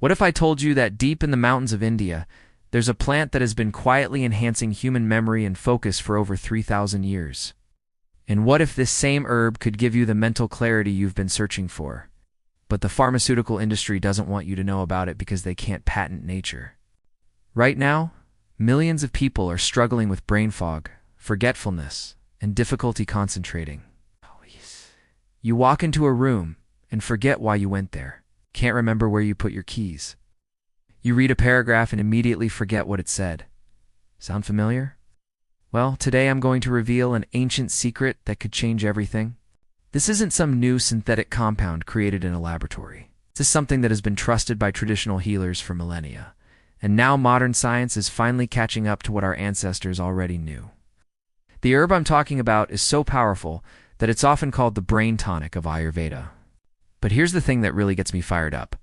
What if I told you that deep in the mountains of India, there's a plant that has been quietly enhancing human memory and focus for over 3,000 years? And what if this same herb could give you the mental clarity you've been searching for? But the pharmaceutical industry doesn't want you to know about it because they can't patent nature. Right now, millions of people are struggling with brain fog, forgetfulness, and difficulty concentrating. You walk into a room and forget why you went there. Can't remember where you put your keys. You read a paragraph and immediately forget what it said. Sound familiar? Well, today I'm going to reveal an ancient secret that could change everything. This isn't some new synthetic compound created in a laboratory. This is something that has been trusted by traditional healers for millennia. And now modern science is finally catching up to what our ancestors already knew. The herb I'm talking about is so powerful that it's often called the brain tonic of Ayurveda. But here's the thing that really gets me fired up.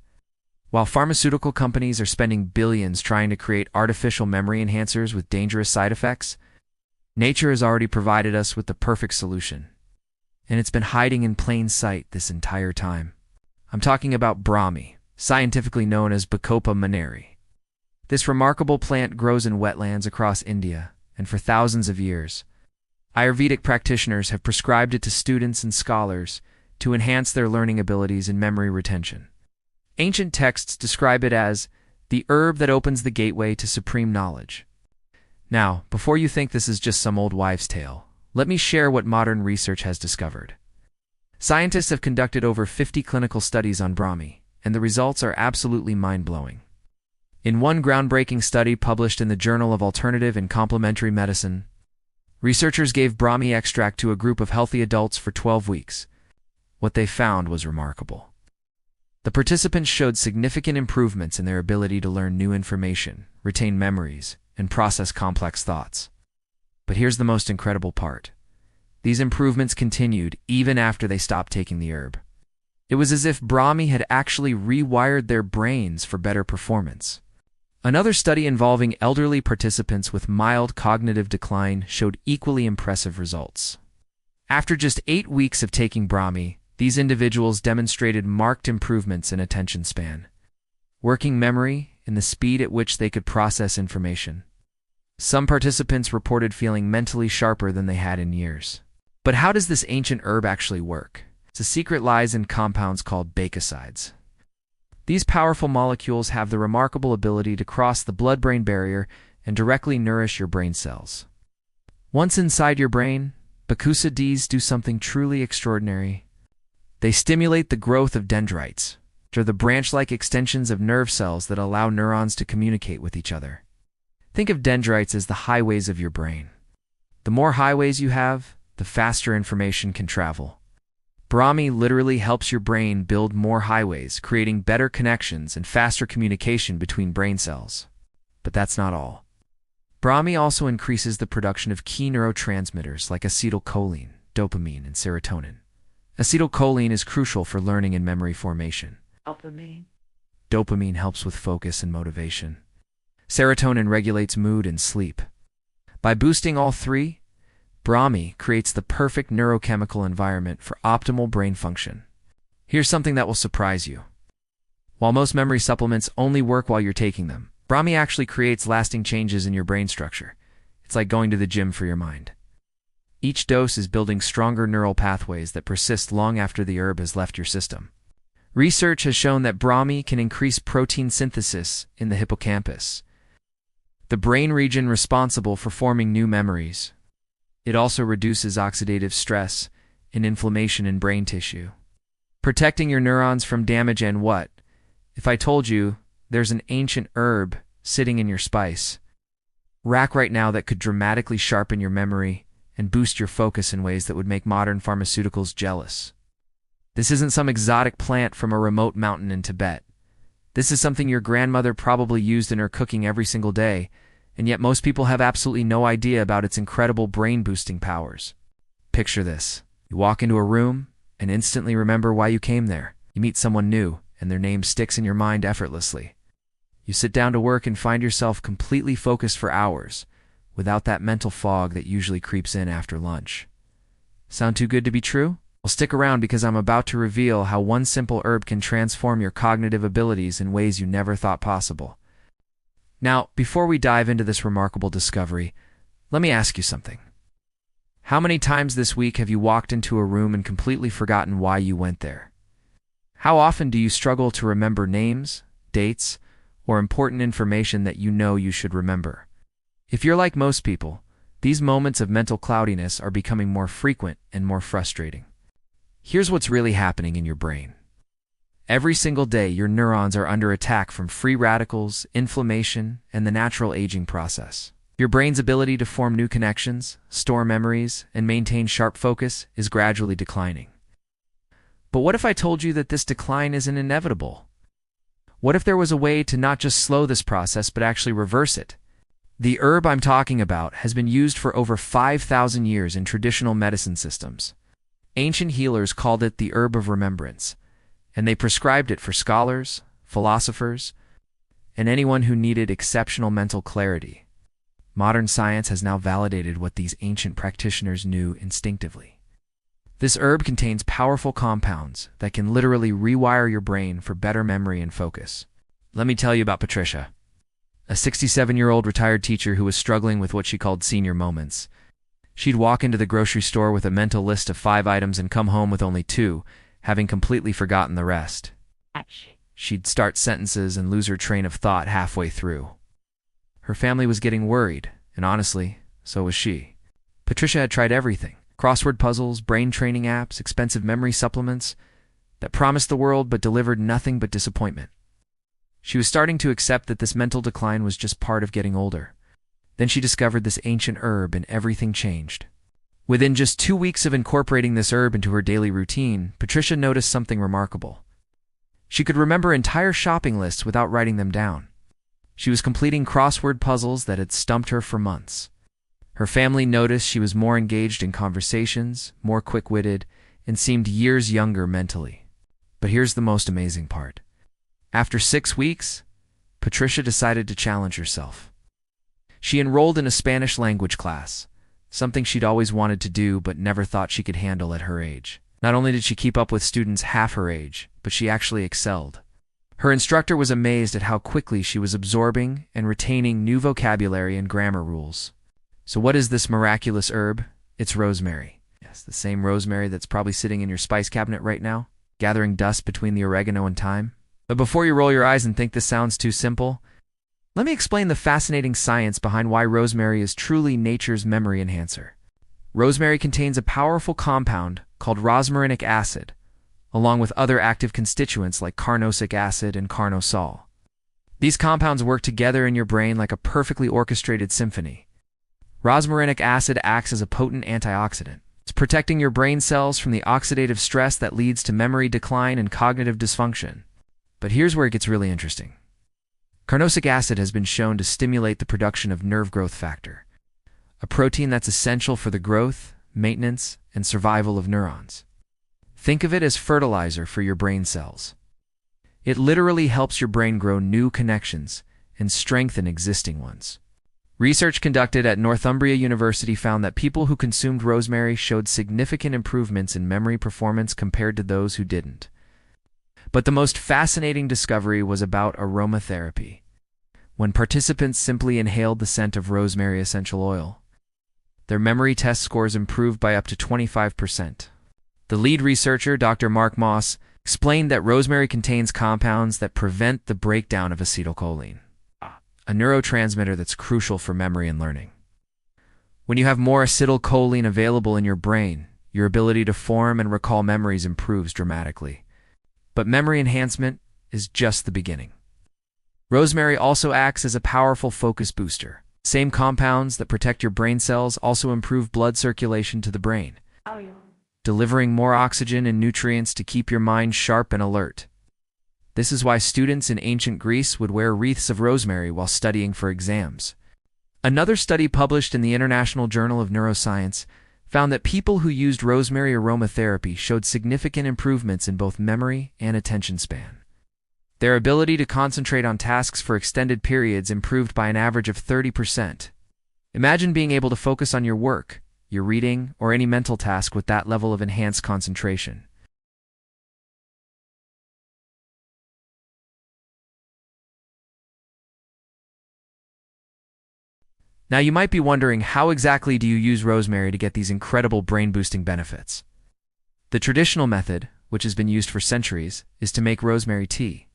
While pharmaceutical companies are spending billions trying to create artificial memory enhancers with dangerous side effects, nature has already provided us with the perfect solution. And it's been hiding in plain sight this entire time. I'm talking about Brahmi, scientifically known as Bacopa Monnieri. This remarkable plant grows in wetlands across India, and for thousands of years, Ayurvedic practitioners have prescribed it to students and scholars to enhance their learning abilities and memory retention. Ancient texts describe it as the herb that opens the gateway to supreme knowledge. Now, before you think this is just some old wives' tale, let me share what modern research has discovered. Scientists have conducted over 50 clinical studies on Brahmi, and the results are absolutely mind-blowing. In one groundbreaking study published in the Journal of Alternative and Complementary Medicine, researchers gave Brahmi extract to a group of healthy adults for 12 weeks. What they found was remarkable. The participants showed significant improvements in their ability to learn new information, retain memories, and process complex thoughts. But here's the most incredible part. These improvements continued even after they stopped taking the herb. It was as if Brahmi had actually rewired their brains for better performance. Another study involving elderly participants with mild cognitive decline showed equally impressive results. After just 8 weeks of taking Brahmi, these individuals demonstrated marked improvements in attention span, working memory, and the speed at which they could process information. Some participants reported feeling mentally sharper than they had in years. But how does this ancient herb actually work? The secret lies in compounds called bacosides. These powerful molecules have the remarkable ability to cross the blood-brain barrier and directly nourish your brain cells. Once inside your brain, bacosides do something truly extraordinary. They stimulate the growth of dendrites, which are the branch-like extensions of nerve cells that allow neurons to communicate with each other. Think of dendrites as the highways of your brain. The more highways you have, the faster information can travel. Brahmi literally helps your brain build more highways, creating better connections and faster communication between brain cells. But that's not all. Brahmi also increases the production of key neurotransmitters like acetylcholine, dopamine, and serotonin. Acetylcholine is crucial for learning and memory formation. Dopamine helps with focus and motivation. Serotonin regulates mood and sleep. By boosting all three, Brahmi creates the perfect neurochemical environment for optimal brain function. Here's something that will surprise you. While most memory supplements only work while you're taking them, Brahmi actually creates lasting changes in your brain structure. It's like going to the gym for your mind. Each dose is building stronger neural pathways that persist long after the herb has left your system. Research has shown that Brahmi can increase protein synthesis in the hippocampus, the brain region responsible for forming new memories. It also reduces oxidative stress and inflammation in brain tissue, protecting your neurons from damage. And what if I told you there's an ancient herb sitting in your spice rack right now that could dramatically sharpen your memory and boost your focus in ways that would make modern pharmaceuticals jealous? This isn't some exotic plant from a remote mountain in Tibet. This is something your grandmother probably used in her cooking every single day, and yet most people have absolutely no idea about its incredible brain-boosting powers. Picture this. You walk into a room and instantly remember why you came there. You meet someone new, and their name sticks in your mind effortlessly. You sit down to work and find yourself completely focused for hours, without that mental fog that usually creeps in after lunch. Sound too good to be true? Well, stick around because I'm about to reveal how one simple herb can transform your cognitive abilities in ways you never thought possible. Now, before we dive into this remarkable discovery, let me ask you something. How many times this week have you walked into a room and completely forgotten why you went there? How often do you struggle to remember names, dates, or important information that you know you should remember? If you're like most people, these moments of mental cloudiness are becoming more frequent and more frustrating. Here's what's really happening in your brain. Every single day, your neurons are under attack from free radicals, inflammation, and the natural aging process. Your brain's ability to form new connections, store memories, and maintain sharp focus is gradually declining. But what if I told you that this decline isn't inevitable? What if there was a way to not just slow this process, but actually reverse it? The herb I'm talking about has been used for over 5,000 years in traditional medicine systems. Ancient healers called it the herb of remembrance, and they prescribed it for scholars, philosophers, and anyone who needed exceptional mental clarity. Modern science has now validated what these ancient practitioners knew instinctively. This herb contains powerful compounds that can literally rewire your brain for better memory and focus. Let me tell you about Patricia, a 67-year-old retired teacher who was struggling with what she called senior moments. She'd walk into the grocery store with a mental list of 5 items and come home with only 2, having completely forgotten the rest. She'd start sentences and lose her train of thought halfway through. Her family was getting worried, and honestly, so was she. Patricia had tried everything: crossword puzzles, brain training apps, expensive memory supplements that promised the world but delivered nothing but disappointment. She was starting to accept that this mental decline was just part of getting older. Then she discovered this ancient herb and everything changed. Within just 2 weeks of incorporating this herb into her daily routine, Patricia noticed something remarkable. She could remember entire shopping lists without writing them down. She was completing crossword puzzles that had stumped her for months. Her family noticed she was more engaged in conversations, more quick-witted, and seemed years younger mentally. But here's the most amazing part. After 6 weeks, Patricia decided to challenge herself. She enrolled in a Spanish language class, something she'd always wanted to do but never thought she could handle at her age. Not only did she keep up with students half her age, but she actually excelled. Her instructor was amazed at how quickly she was absorbing and retaining new vocabulary and grammar rules. So what is this miraculous herb? It's rosemary. Yes, the same rosemary that's probably sitting in your spice cabinet right now, gathering dust between the oregano and thyme. But before you roll your eyes and think this sounds too simple, let me explain the fascinating science behind why rosemary is truly nature's memory enhancer. Rosemary contains a powerful compound called rosmarinic acid, along with other active constituents like carnosic acid and carnosol. These compounds work together in your brain like a perfectly orchestrated symphony. Rosmarinic acid acts as a potent antioxidant. It's protecting your brain cells from the oxidative stress that leads to memory decline and cognitive dysfunction. But here's where it gets really interesting. Carnosic acid has been shown to stimulate the production of nerve growth factor, a protein that's essential for the growth, maintenance, and survival of neurons. Think of it as fertilizer for your brain cells. It literally helps your brain grow new connections and strengthen existing ones. Research conducted at Northumbria University found that people who consumed rosemary showed significant improvements in memory performance compared to those who didn't. But the most fascinating discovery was about aromatherapy. When participants simply inhaled the scent of rosemary essential oil, their memory test scores improved by up to 25%. The lead researcher, Dr. Mark Moss, explained that rosemary contains compounds that prevent the breakdown of acetylcholine, a neurotransmitter that's crucial for memory and learning. When you have more acetylcholine available in your brain, your ability to form and recall memories improves dramatically. But memory enhancement is just the beginning. Rosemary also acts as a powerful focus booster. Same compounds that protect your brain cells also improve blood circulation to the brain, delivering more oxygen and nutrients to keep your mind sharp and alert. This is why students in ancient Greece would wear wreaths of rosemary while studying for exams. Another study published in the International Journal of Neuroscience found that people who used rosemary aromatherapy showed significant improvements in both memory and attention span. Their ability to concentrate on tasks for extended periods improved by an average of 30%. Imagine being able to focus on your work, your reading, or any mental task with that level of enhanced concentration. Now you might be wondering, how exactly do you use rosemary to get these incredible brain-boosting benefits? The traditional method, which has been used for centuries, is to make rosemary tea.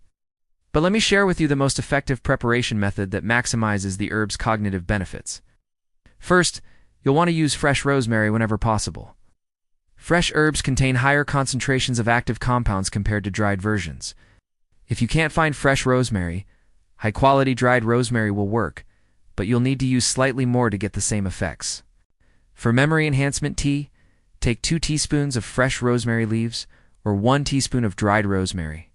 But let me share with you the most effective preparation method that maximizes the herb's cognitive benefits. First, you'll want to use fresh rosemary whenever possible. Fresh herbs contain higher concentrations of active compounds compared to dried versions. If you can't find fresh rosemary, high-quality dried rosemary will work, but you'll need to use slightly more to get the same effects. For memory enhancement tea, take 2 teaspoons of fresh rosemary leaves or 1 teaspoon of dried rosemary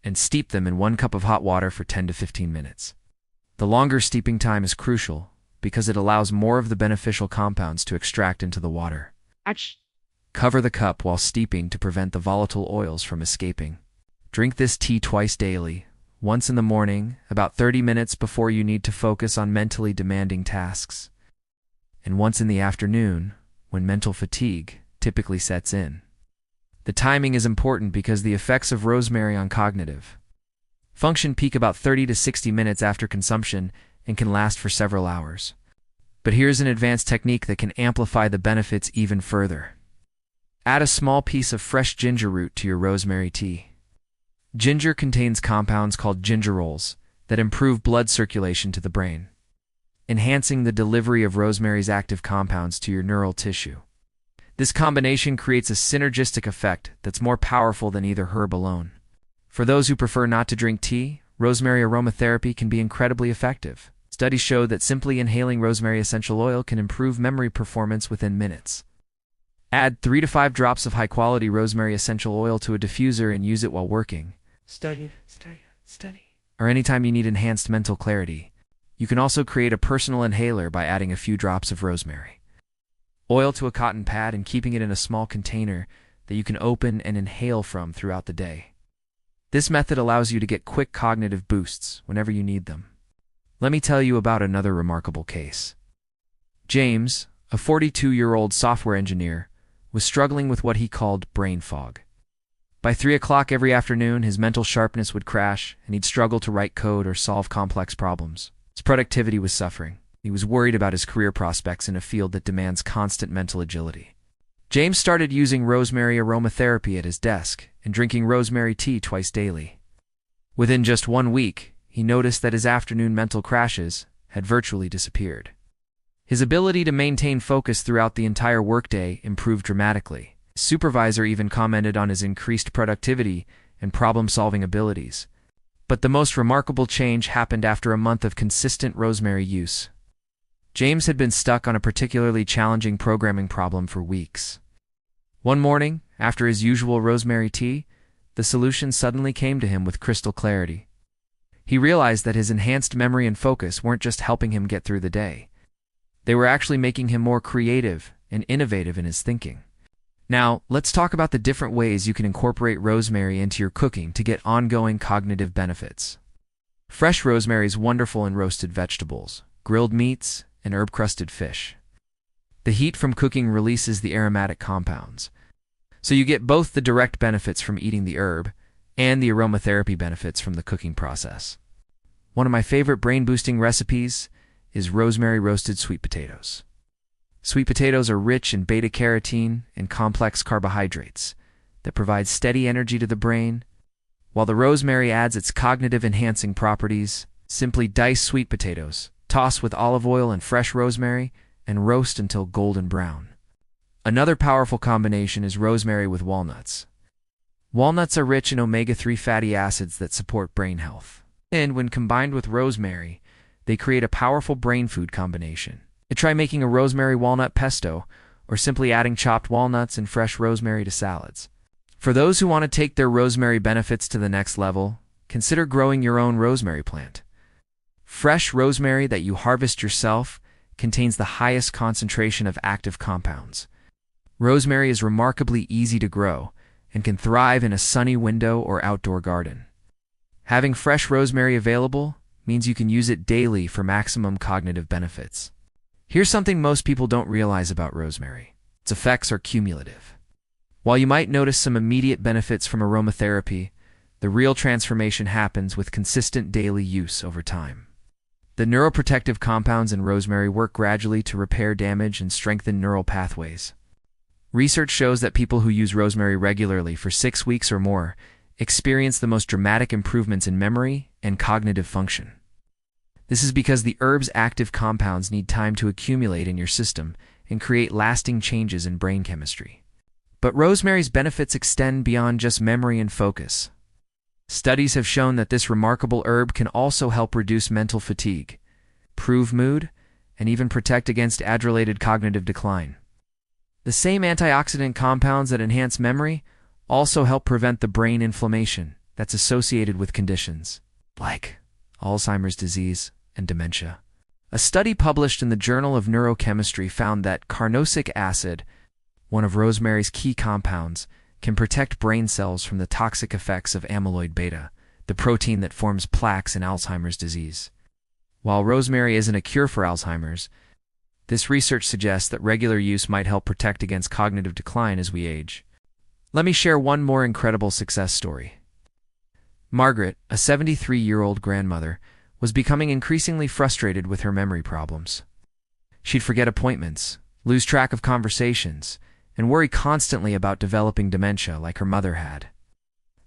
and steep them in 1 cup of hot water for 10 to 15 minutes. The longer steeping time is crucial because it allows more of the beneficial compounds to extract into the water. Cover the cup while steeping to prevent the volatile oils from escaping. Drink this tea twice daily, once in the morning, about 30 minutes before you need to focus on mentally demanding tasks, and once in the afternoon, when mental fatigue typically sets in. The timing is important because the effects of rosemary on cognitive function peak about 30 to 60 minutes after consumption and can last for several hours. But here's an advanced technique that can amplify the benefits even further. Add a small piece of fresh ginger root to your rosemary tea. Ginger contains compounds called gingerols that improve blood circulation to the brain, enhancing the delivery of rosemary's active compounds to your neural tissue. This combination creates a synergistic effect that's more powerful than either herb alone. For those who prefer not to drink tea, rosemary aromatherapy can be incredibly effective. Studies show that simply inhaling rosemary essential oil can improve memory performance within minutes. Add 3 to 5 drops of high-quality rosemary essential oil to a diffuser and use it while working, study, or anytime you need enhanced mental clarity. You can also create a personal inhaler by adding a few drops of rosemary oil to a cotton pad and keeping it in a small container that you can open and inhale from throughout the day. This method allows you to get quick cognitive boosts whenever you need them. Let me tell you about another remarkable case. James, a 42-year-old software engineer, was struggling with what he called brain fog. By 3 o'clock every afternoon, his mental sharpness would crash, and he'd struggle to write code or solve complex problems. His productivity was suffering. He was worried about his career prospects in a field that demands constant mental agility. James started using rosemary aromatherapy at his desk and drinking rosemary tea twice daily. Within just 1 week, he noticed that his afternoon mental crashes had virtually disappeared. His ability to maintain focus throughout the entire workday improved dramatically. His supervisor even commented on his increased productivity and problem-solving abilities. But the most remarkable change happened after a month of consistent rosemary use. James had been stuck on a particularly challenging programming problem for weeks. One morning, after his usual rosemary tea, the solution suddenly came to him with crystal clarity. He realized that his enhanced memory and focus weren't just helping him get through the day. They were actually making him more creative and innovative in his thinking. Now, let's talk about the different ways you can incorporate rosemary into your cooking to get ongoing cognitive benefits. Fresh rosemary is wonderful in roasted vegetables, grilled meats, and herb-crusted fish. The heat from cooking releases the aromatic compounds, so you get both the direct benefits from eating the herb and the aromatherapy benefits from the cooking process. One of my favorite brain-boosting recipes is rosemary roasted sweet potatoes. Sweet potatoes are rich in beta-carotene and complex carbohydrates that provide steady energy to the brain, while the rosemary adds its cognitive-enhancing properties. Simply dice sweet potatoes, toss with olive oil and fresh rosemary, and roast until golden brown. Another powerful combination is rosemary with walnuts. Walnuts are rich in omega-3 fatty acids that support brain health, and when combined with rosemary, they create a powerful brain food combination. Try making a rosemary walnut pesto, or simply adding chopped walnuts and fresh rosemary to salads. For those who want to take their rosemary benefits to the next level, consider growing your own rosemary plant. Fresh rosemary that you harvest yourself contains the highest concentration of active compounds. Rosemary is remarkably easy to grow and can thrive in a sunny window or outdoor garden. Having fresh rosemary available means you can use it daily for maximum cognitive benefits. Here's something most people don't realize about rosemary. Its effects are cumulative. While you might notice some immediate benefits from aromatherapy, the real transformation happens with consistent daily use over time. The neuroprotective compounds in rosemary work gradually to repair damage and strengthen neural pathways. Research shows that people who use rosemary regularly for 6 weeks or more experience the most dramatic improvements in memory and cognitive function. This is because the herb's active compounds need time to accumulate in your system and create lasting changes in brain chemistry. But rosemary's benefits extend beyond just memory and focus. Studies have shown that this remarkable herb can also help reduce mental fatigue, improve mood, and even protect against age-related cognitive decline. The same antioxidant compounds that enhance memory also help prevent the brain inflammation that's associated with conditions like Alzheimer's disease and dementia. A study published in the Journal of Neurochemistry found that carnosic acid, one of rosemary's key compounds, can protect brain cells from the toxic effects of amyloid beta, the protein that forms plaques in Alzheimer's disease. While rosemary isn't a cure for Alzheimer's, this research suggests that regular use might help protect against cognitive decline as we age. Let me share one more incredible success story. Margaret, a 73-year-old grandmother, was becoming increasingly frustrated with her memory problems. She'd forget appointments, lose track of conversations, and worry constantly about developing dementia like her mother had.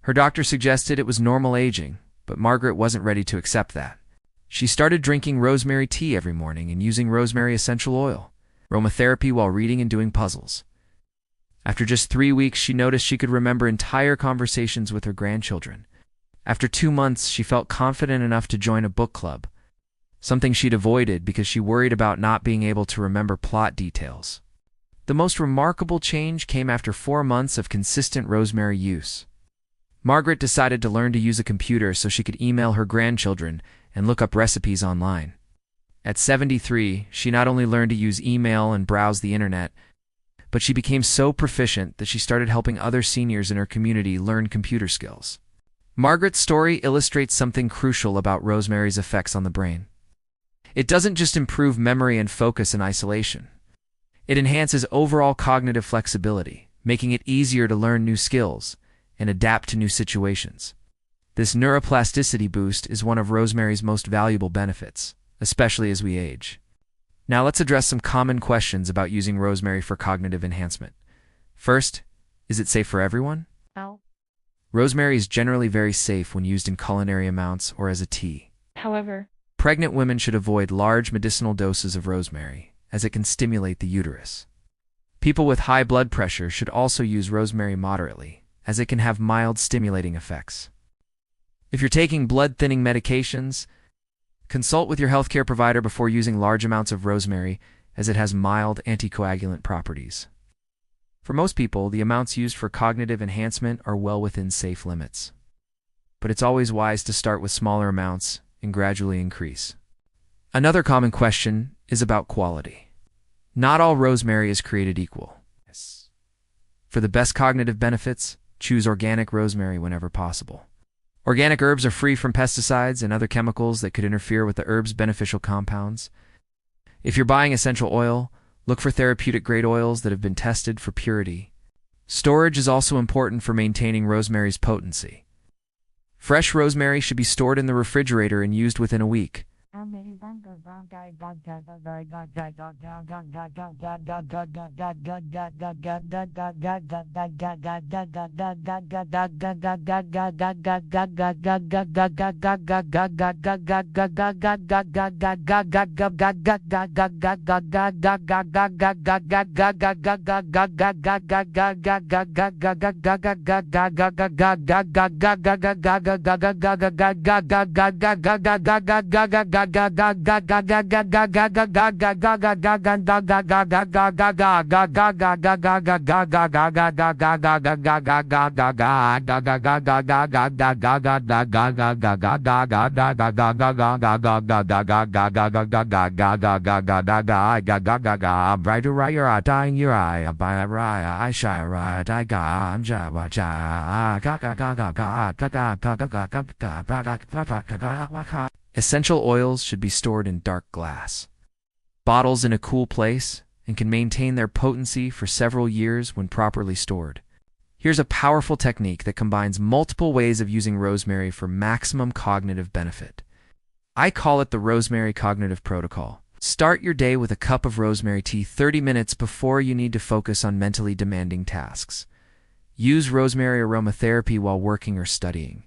Her doctor suggested it was normal aging, but Margaret wasn't ready to accept that. She started drinking rosemary tea every morning and using rosemary essential oil, aromatherapy while reading and doing puzzles. After just 3 weeks, she noticed she could remember entire conversations with her grandchildren. After 2 months, she felt confident enough to join a book club, something she'd avoided because she worried about not being able to remember plot details. The most remarkable change came after 4 months of consistent rosemary use. Margaret decided to learn to use a computer so she could email her grandchildren and look up recipes online. At 73, she not only learned to use email and browse the internet, but she became so proficient that she started helping other seniors in her community learn computer skills. Margaret's story illustrates something crucial about rosemary's effects on the brain. It doesn't just improve memory and focus in isolation. It enhances overall cognitive flexibility, making it easier to learn new skills and adapt to new situations. This neuroplasticity boost is one of rosemary's most valuable benefits, especially as we age. Now let's address some common questions about using rosemary for cognitive enhancement. First, is it safe for everyone? No. Rosemary is generally very safe when used in culinary amounts or as a tea. However, Pregnant women should avoid large medicinal doses of rosemary, as it can stimulate the uterus. People with high blood pressure should also use rosemary moderately, as it can have mild stimulating effects. If you're taking blood-thinning medications, consult with your healthcare provider before using large amounts of rosemary, as it has mild anticoagulant properties. For most people, the amounts used for cognitive enhancement are well within safe limits. But it's always wise to start with smaller amounts and gradually increase. Another common question is about quality. Not all rosemary is created equal. For the best cognitive benefits, choose organic rosemary whenever possible. Organic herbs are free from pesticides and other chemicals that could interfere with the herb's beneficial compounds. If you're buying essential oil, look for therapeutic-grade oils that have been tested for purity. Storage is also important for maintaining rosemary's potency. Fresh rosemary should be stored in the refrigerator and used within a week. Essential oils should be stored in dark glass. bottles in a cool place, and can maintain their potency for several years when properly stored. Here's a powerful technique that combines multiple ways of using rosemary for maximum cognitive benefit. I call it the Rosemary Cognitive Protocol. Start your day with a cup of rosemary tea 30 minutes before you need to focus on mentally demanding tasks. Use rosemary aromatherapy while working or studying.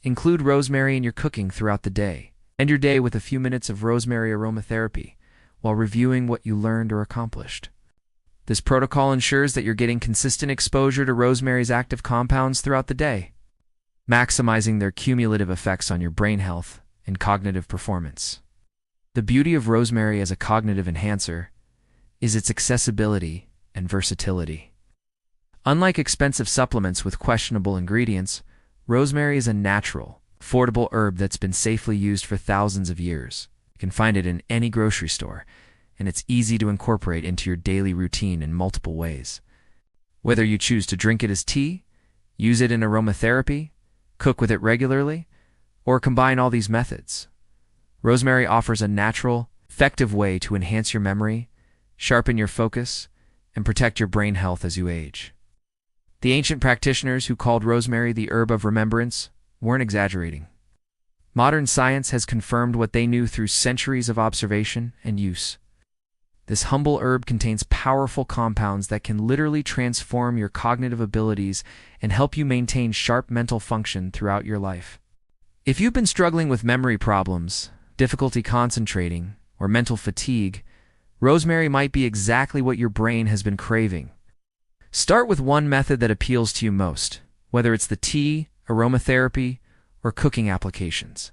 Include rosemary in your cooking throughout the day. End your day with a few minutes of rosemary aromatherapy while reviewing what you learned or accomplished. This protocol ensures that you're getting consistent exposure to rosemary's active compounds throughout the day, maximizing their cumulative effects on your brain health and cognitive performance. The beauty of rosemary as a cognitive enhancer is its accessibility and versatility. Unlike expensive supplements with questionable ingredients, rosemary is a natural, affordable herb that's been safely used for thousands of years. You can find it in any grocery store, and it's easy to incorporate into your daily routine in multiple ways. Whether you choose to drink it as tea, use it in aromatherapy, cook with it regularly, or combine all these methods, rosemary offers a natural, effective way to enhance your memory, sharpen your focus, and protect your brain health as you age. The ancient practitioners who called rosemary the herb of remembrance weren't exaggerating. Modern science has confirmed what they knew through centuries of observation and use. This humble herb contains powerful compounds that can literally transform your cognitive abilities and help you maintain sharp mental function throughout your life. If you've been struggling with memory problems, difficulty concentrating, or mental fatigue, rosemary might be exactly what your brain has been craving. Start with one method that appeals to you most, whether it's the tea, aromatherapy, or cooking applications,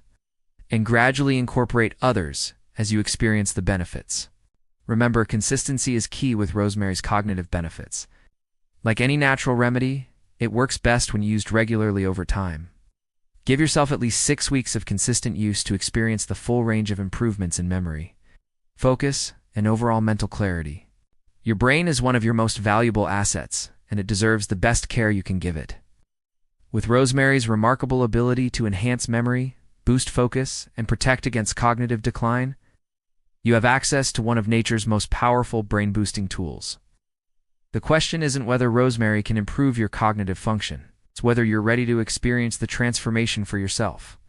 and gradually incorporate others as you experience the benefits. Remember, consistency is key with rosemary's cognitive benefits. Like any natural remedy, it works best when used regularly over time. Give yourself at least 6 weeks of consistent use to experience the full range of improvements in memory, focus, and overall mental clarity. Your brain is one of your most valuable assets, and it deserves the best care you can give it. With rosemary's remarkable ability to enhance memory, boost focus, and protect against cognitive decline, you have access to one of nature's most powerful brain-boosting tools. The question isn't whether rosemary can improve your cognitive function. It's whether you're ready to experience the transformation for yourself.